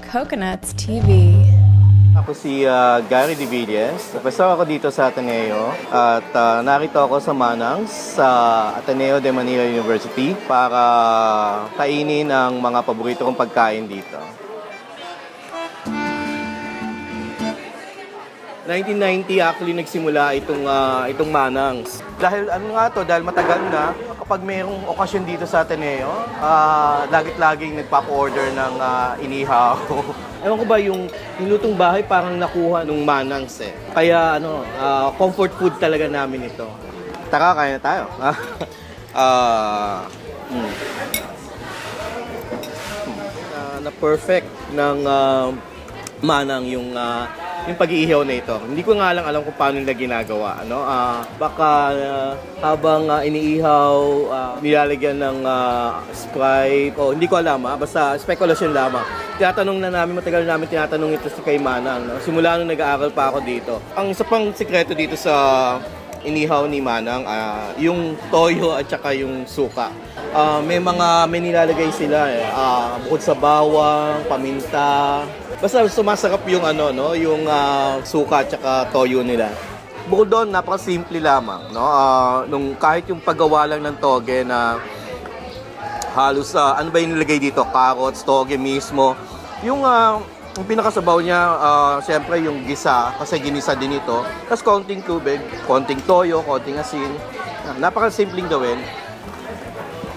Coconuts TV. Ako si Gary De Villas. Professor ako dito sa Ateneo at narito ako sa Manang sa Ateneo de Manila University para kainin ang mga paborito kong pagkain dito. 1990 actually nagsimula itong Manangs. Dahil dahil matagal na kapag mayroong okasyon dito sa Ateneo, laging nagpapa-order ng inihaw. Ewan ko ba yung nilutong bahay parang nakuha nung Manangs eh. Kaya comfort food talaga namin ito. Tara, kain na tayo. Na perfect ng Manang yung pag-iihaw na ito. Hindi ko nga lang alam kung paano nila ginagawa. Baka habang iniihaw, nilalagyan ng Sprite, o hindi ko alam, basta speculation lamang. Matagal namin tinatanong ito kay Manang. Simula nung nag-aaral pa ako dito. Ang isa pang sikreto dito sa inihaw ni Manang, yung toyo at saka yung suka. May nilalagay sila bukod sa bawang, paminta. Basta sumasarap yung yung suka at saka toyo nila. Bukod doon, napaka-simple lamang, nung kahit yung paggawa lang ng toge na halos ano ba yung nilagay dito? Carrots, toge mismo. Yung pinakasabaw niya, siyempre yung gisa, kasi ginisa din ito. Tapos konting tubig, konting toyo, konting asin. Napaka-simpleng gawin.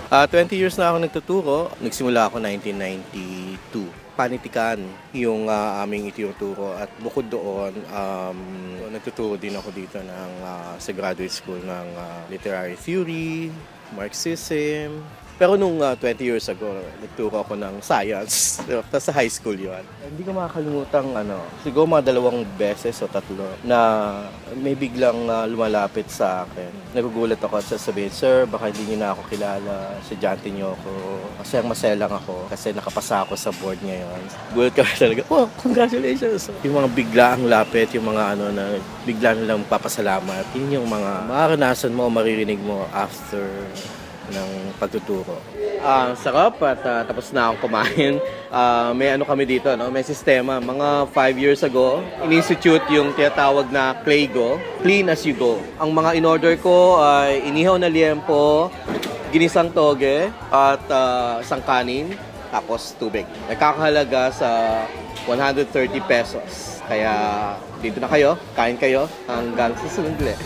20 years na ako nagtuturo. Nagsimula ako 1992. Panitikan yung aming itinuturo. At bukod doon, nagtuturo din ako dito sa graduate school ng literary theory, Marxism. Pero nung 20 years ago, nagturo ako ng science. Tapos sa high school yun. Hindi ko makakalimutan, siguro mga 2 beses o 3 na may biglang lumalapit sa akin. Nagugulat ako at sasabihin, "Sir, baka hindi niyo na ako kilala. Estudyante niyo ako. Masayang-masaya lang ako kasi nakapasa ako sa board ngayon." Gulat ka talaga, "Oh, congratulations!" Yung mga biglaang lapit, yung mga na bigla nilang papasalamat, yun yung mga mararanasan mo o maririnig mo after ng pagtuturo. Sarap at tapos na akong kumain. May kami dito, may sistema. Mga 5 years ago, in-institute yung tinatawag na Claygo, Clean as you go. Ang mga in-order ko ay inihaw na liempo, ginisang toge, at isang kanin, tapos tubig. Nagkakahalaga sa 130 pesos. Kaya dito na kayo, kain kayo, hanggang sa sunod ulit.